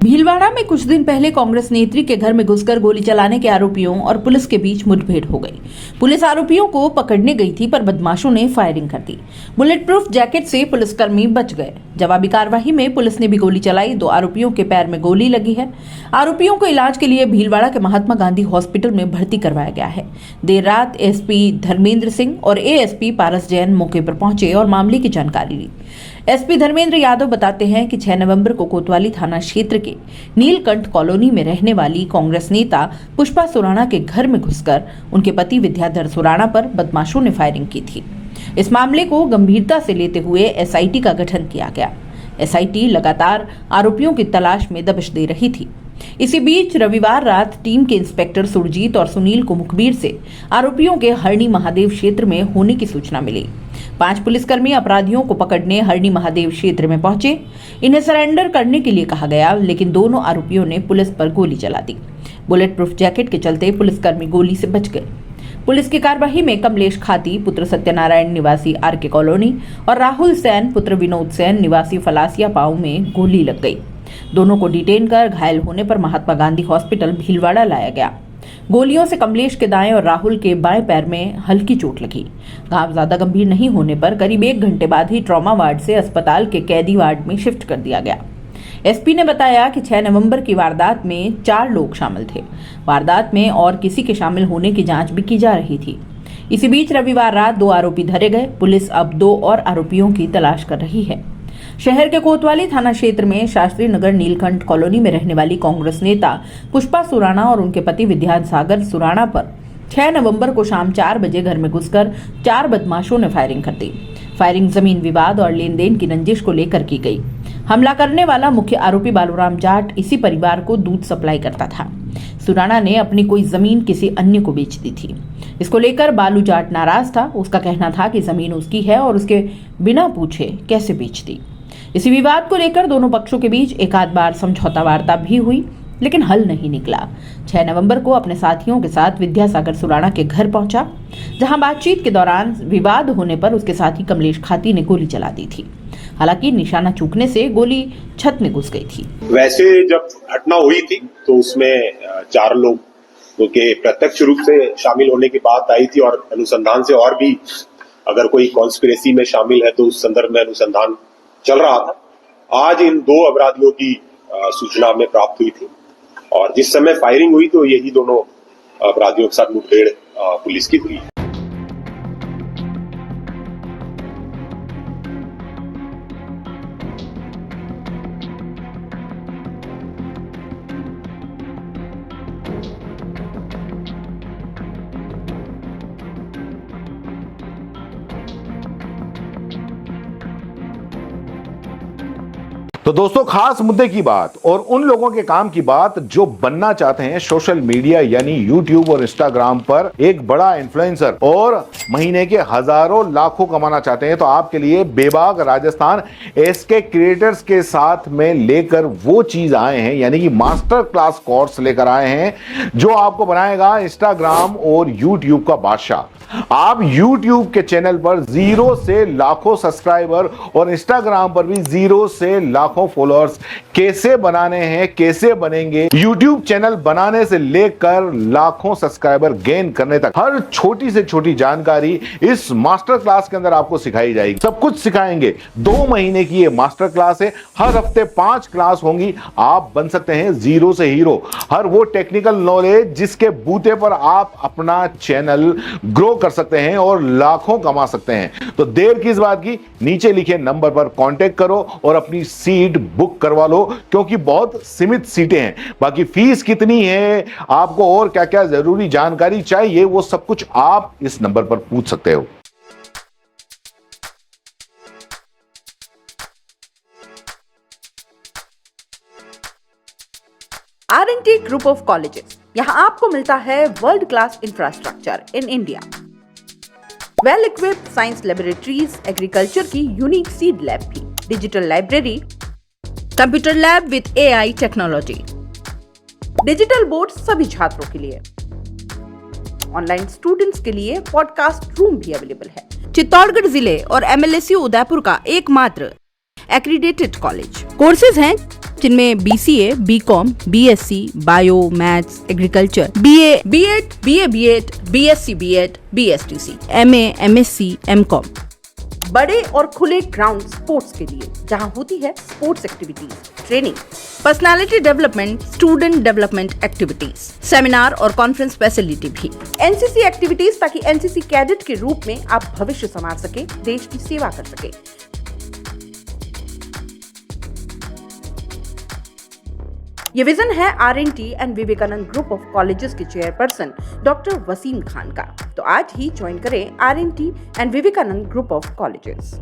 भीलवाड़ा में कुछ दिन पहले कांग्रेस नेत्री के घर में घुसकर गोली चलाने के आरोपियों और पुलिस के बीच मुठभेड़ हो गई। पुलिस आरोपियों को पकड़ने गई थी, पर बदमाशों ने फायरिंग कर दी। बुलेट प्रूफ जैकेट से पुलिसकर्मी बच गए। जवाबी कार्रवाई में पुलिस ने भी गोली चलाई। 2 आरोपियों के पैर में गोली लगी है। आरोपियों को इलाज के लिए भीलवाड़ा के महात्मा गांधी हॉस्पिटल में भर्ती करवाया गया है। देर रात एसपी धर्मेंद्र सिंह और एएसपी पारस जैन मौके पर पहुंचे और मामले की जानकारी ली। एसपी धर्मेंद्र यादव बताते हैं कि 6 नवंबर को कोतवाली थाना क्षेत्र के नीलकंठ कॉलोनी में रहने वाली कांग्रेस नेता पुष्पा सुराणा के घर में घुसकर उनके पति विद्याधर सुराणा पर बदमाशों ने फायरिंग की थी। इस मामले को गंभीरता से लेते हुए एसआईटी का गठन किया गया। एसआईटी लगातार आरोपियों की तलाश में दबिश दे रही थी। इसी बीच रविवार रात टीम के इंस्पेक्टर सुरजीत और सुनील को मुखबिर से आरोपियों के हरणी महादेव क्षेत्र में होने की सूचना मिली। 5 पुलिसकर्मी अपराधियों को पकड़ने हरणी महादेव क्षेत्र में पहुंचे। इन्हें सरेंडर करने के लिए कहा गया, लेकिन दोनों आरोपियों ने पुलिस पर गोली चला दी। बुलेट प्रूफ जैकेट के चलते पुलिसकर्मी गोली से बच गए। पुलिस की कार्रवाई में कमलेश खाती पुत्र सत्यनारायण निवासी आरके कॉलोनी और राहुल सैन पुत्र विनोद सैन निवासी फलासिया पाऊ में गोली लग गई। दोनों को डिटेन कर घायल होने पर महात्मा गांधी हॉस्पिटल भीलवाड़ा लाया गया। गोलियों से कमलेश के दाएं और राहुल के बाएं पैर में हल्की चोट लगी। घाव ज्यादा गंभीर नहीं होने पर करीब 1 घंटे बाद ही ट्रॉमा वार्ड से अस्पताल के कैदी वार्ड में शिफ्ट कर दिया गया। एसपी ने बताया कि 6 नवंबर की वारदात में 4 लोग शामिल थे। वारदात में और किसी के शामिल होने की जांच भी की जा रही थी। इसी बीच रविवार रात 2 आरोपी धरे गए। पुलिस अब 2 और आरोपियों की तलाश कर रही है। शहर के कोतवाली थाना क्षेत्र में शास्त्री नगर नीलकंठ कॉलोनी में रहने वाली कांग्रेस नेता पुष्पा सुराणा और उनके पति विद्यासागर सुराणा पर 6 नवंबर को शाम 4 बजे घर में घुसकर 4 बदमाशों ने फायरिंग कर दी। फायरिंग जमीन विवाद और लेन देन की रंजिश को लेकर की गई। हमला करने वाला मुख्य आरोपी बालूराम जाट इसी परिवार को दूध सप्लाई करता था। सुराणा ने अपनी कोई जमीन किसी अन्य को बेच दी थी। इसको लेकर बालू जाट नाराज था। उसका कहना था कि जमीन उसकी है और उसके बिना पूछे कैसे बेच दी। इसी विवाद को लेकर दोनों पक्षों के बीच एक आध बार समझौता वार्ता भी हुई, लेकिन हल नहीं निकला। 6 नवंबर को अपने साथियों के साथ विद्यासागर सुराणा के घर पहुंचा, जहां बातचीत के दौरान विवाद होने पर उसके साथी कमलेश खाती ने गोली चला दी थी। हालांकि निशाना चूकने से गोली छत में घुस गई थी। वैसे जब घटना हुई थी तो उसमें 4 लोग के प्रत्यक्ष रूप से शामिल होने की बात आई थी और अनुसंधान से और भी अगर कोई कॉन्स्पिरेसी में शामिल है तो उस संदर्भ में अनुसंधान चल रहा था। आज इन 2 अपराधियों की सूचना हमें प्राप्त हुई थी और जिस समय फायरिंग हुई तो यही दोनों अपराधियों के साथ मुठभेड़ पुलिस की हुई। तो दोस्तों, खास मुद्दे की बात और उन लोगों के काम की बात जो बनना चाहते हैं सोशल मीडिया यानी यूट्यूब और इंस्टाग्राम पर एक बड़ा इन्फ्लुएंसर और महीने के हजारों लाखों कमाना चाहते हैं। तो आपके लिए बेबाक राजस्थान एसके क्रिएटर्स के साथ में लेकर वो चीज आए हैं, यानी कि मास्टर क्लास कोर्स लेकर आए हैं जो आपको बनाएगा इंस्टाग्राम और यूट्यूब का बादशाह। आप YouTube के चैनल पर 0 से लाखों सब्सक्राइबर और इंस्टाग्राम पर भी 0 से लाखों फॉलोअर्स कैसे बनाने हैं, कैसे बनेंगे, YouTube चैनल बनाने से लेकर लाखों सब्सक्राइबर गेन करने तक हर छोटी से छोटी जानकारी इस मास्टर क्लास के अंदर आपको सिखाई जाएगी। सब कुछ सिखाएंगे। 2 महीने की ये मास्टर क्लास है। हर हफ्ते 5 क्लास होंगी। आप बन सकते हैं 0 से हीरो। हर वो टेक्निकल नॉलेज जिसके बूते पर आप अपना चैनल ग्रो कर सकते हैं और लाखों कमा सकते हैं। तो देर किस बात की, नीचे लिखे नंबर पर कांटेक्ट करो और अपनी सीट बुक करवा लो, क्योंकि बहुत सीमित सीटें हैं। बाकी फीस कितनी है, आपको और क्या क्या जरूरी जानकारी चाहिए, वो सब कुछ आप इस नंबर पर पूछ सकते हो। R&T ग्रुप ऑफ कॉलेजेस, यहाँ आपको मिलता है world class infrastructure in India, well equipped science laboratories, agriculture की यूनिक सीड लैब भी, digital library, computer lab with AI technology, digital board सभी छात्रों के लिए, ऑनलाइन स्टूडेंट्स के लिए पॉडकास्ट रूम भी अवेलेबल है। चित्तौड़गढ़ जिले और MLSU उदयपुर का एकमात्र एक्रीडेटेड कॉलेज। कोर्सेज हैं जिनमें BCA, BCom, BSc, bio, maths, agriculture, BA, B.Ed, BA, BSc, B.Ed, BSTC, MA, MSc, MCom। बड़े और खुले ग्राउंड स्पोर्ट्स के लिए जहां होती है sports activities, training, personality development, student development activities, seminar और कॉन्फ्रेंस फैसिलिटी भी, एनसीसी एक्टिविटीज, ताकि एनसीसी कैडेट के रूप में आप भविष्य संवार सके, देश की सेवा कर सके। ये विजन है RNT and Vivekananda group of colleges के चेयरपर्सन डॉक्टर वसीम खान का। तो आज ही ज्वाइन करें RNT and Vivekananda group of colleges.